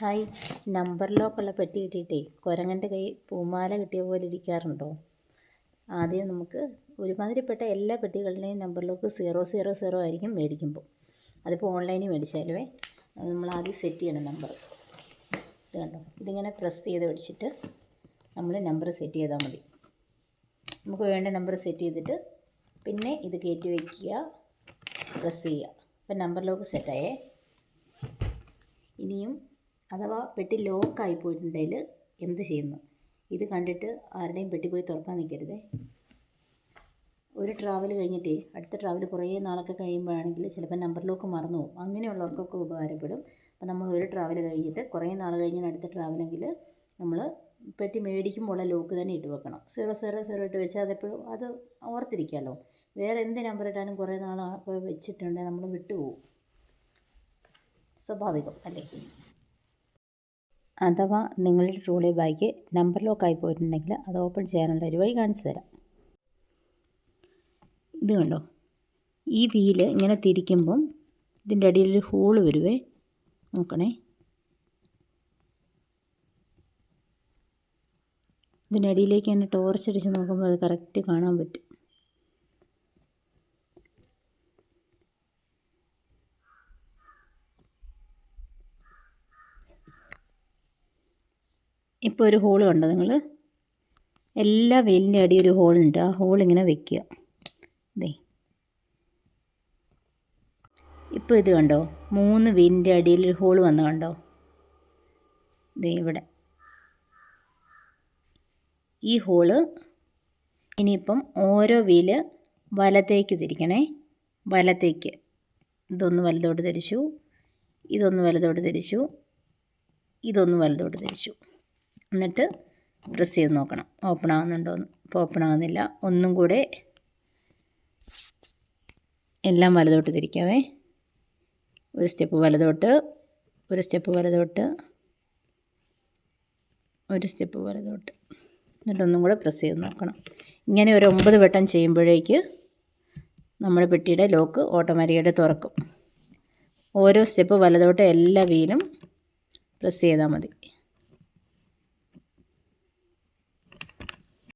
Hi, number ലോക്കുള്ള പെട്ടി കിട്ടിയിട്ടേ കുരങ്ങൻ്റെ കൈ പൂമാല കിട്ടിയ പോലെ ഇരിക്കാറുണ്ടോ? ആദ്യം നമുക്ക് ഒരുമാതിരിപ്പെട്ട എല്ലാ പെട്ടികളുടെയും നമ്പർ ലോക്ക് 000 ആയിരിക്കും മേടിക്കുമ്പോൾ. അതിപ്പോൾ ഓൺലൈനിൽ മേടിച്ചാലുമേ നമ്മൾ ആദ്യം സെറ്റ് ചെയ്യണം നമ്പർ. ഇത് കണ്ടോ, ഇതിങ്ങനെ പ്രസ് ചെയ്ത് വെച്ചിട്ട് നമ്മൾ നമ്പർ സെറ്റ് ചെയ്താൽ മതി. നമുക്ക് വേണ്ട നമ്പർ സെറ്റ് ചെയ്തിട്ട് പിന്നെ ഇത് കയറ്റി വയ്ക്കുക, പ്രസ് ചെയ്യുക. അപ്പം നമ്പർ ലോക്ക് സെറ്റായേ. ഇനിയും അഥവാ പെട്ടി ലോക്കായി പോയിട്ടുണ്ടെങ്കിൽ എന്ത് ചെയ്യുന്നു? ഇത് കണ്ടിട്ട് ആരുടെയും പെട്ടി പോയി തുറക്കാൻ നിൽക്കരുതേ. ഒരു ട്രാവൽ കഴിഞ്ഞിട്ടേ അടുത്ത ട്രാവൽ കുറേ നാളൊക്കെ കഴിയുമ്പോഴാണെങ്കിൽ ചിലപ്പോൾ നമ്പർ ലോക്ക് മറന്നു പോകും. അങ്ങനെയുള്ളവർക്കൊക്കെ ഉപകാരപ്പെടും. അപ്പോൾ നമ്മൾ ഒരു ട്രാവൽ കഴിഞ്ഞിട്ട് കുറേ നാൾ കഴിഞ്ഞാൽ അടുത്ത ട്രാവലെങ്കിൽ നമ്മൾ പെട്ടി മേടിക്കുമ്പോൾ ഉള്ള ലോക്ക് തന്നെ ഇട്ട് വെക്കണം. 000 ഇട്ട് വെച്ചാൽ അതെപ്പോഴും അത് ഓർത്തിരിക്കാമല്ലോ. വേറെ എന്ത് നമ്പർ ഇട്ടാലും കുറേ നാൾ വെച്ചിട്ടുണ്ടെങ്കിൽ നമ്മൾ വിട്ടുപോകും. സ്വാഭാവികം അല്ലേ? അഥവാ നിങ്ങളുടെ ട്രോളി ബാഗ് നമ്പർ ലോക്കായി പോയിട്ടുണ്ടെങ്കിൽ അത് ഓപ്പൺ ചെയ്യാനുള്ള ഒരു വഴി കാണിച്ചു തരാം. ഇത് കണ്ടോ, ഈ വീല് ഇങ്ങനെ തിരിക്കുമ്പം ഇതിൻ്റെ അടിയിലൊരു ഹോള് വരുവേ. നോക്കണേ, ഇതിൻ്റെ അടിയിലേക്ക് തന്നെ ടോർച്ച് അടിച്ച് നോക്കുമ്പോൾ അത് കറക്റ്റ് കാണാൻ പറ്റും. ഇപ്പോൾ ഒരു ഹോൾ കണ്ടോ നിങ്ങൾ? എല്ലാ വീലിൻ്റെ അടി ഒരു ഹോളുണ്ട്. ആ ഹോളിങ്ങനെ വെക്കുക. ദേ ഇപ്പോൾ ഇത് കണ്ടോ, 3 വീലിൻ്റെ അടിയിലൊരു ഹോൾ വന്ന് കണ്ടോ? ദേ ഇവിടെ ഈ ഹോള്. ഇനിയിപ്പം ഓരോ വീല് വലത്തേക്ക് തിരിക്കണേ. വലത്തേക്ക് ഇതൊന്ന് വലത്തോട്ട് തിരിച്ചു, ഇതൊന്ന് വലത്തോട്ട് തിരിച്ചു, ഇതൊന്ന് വലത്തോട്ട് തിരിച്ചു. എന്നിട്ട് പ്രസ് ചെയ്ത് നോക്കണം ഓപ്പൺ ആകുന്നുണ്ടോയെന്ന്. ഇപ്പോൾ ഓപ്പൺ ആകുന്നില്ല. ഒന്നും കൂടെ എല്ലാം വലത്തോട്ട് തിരിക്കാവേ. ഒരു സ്റ്റെപ്പ് വലത്തോട്ട്, ഒരു സ്റ്റെപ്പ് വലത്തോട്ട്, ഒരു സ്റ്റെപ്പ് വലത്തോട്ട്. എന്നിട്ടൊന്നും കൂടെ പ്രസ് ചെയ്ത് നോക്കണം. ഇങ്ങനെ ഒരു 9 വട്ടം ചെയ്യുമ്പോഴേക്ക് നമ്മുടെ പെട്ടിയുടെ ലോക്ക് ഓട്ടോമാറ്റിക്കായിട്ട് തുറക്കും. ഓരോ സ്റ്റെപ്പ് വലത്തോട്ട് എല്ലാ വീലും പ്രസ് ചെയ്താൽ മതി.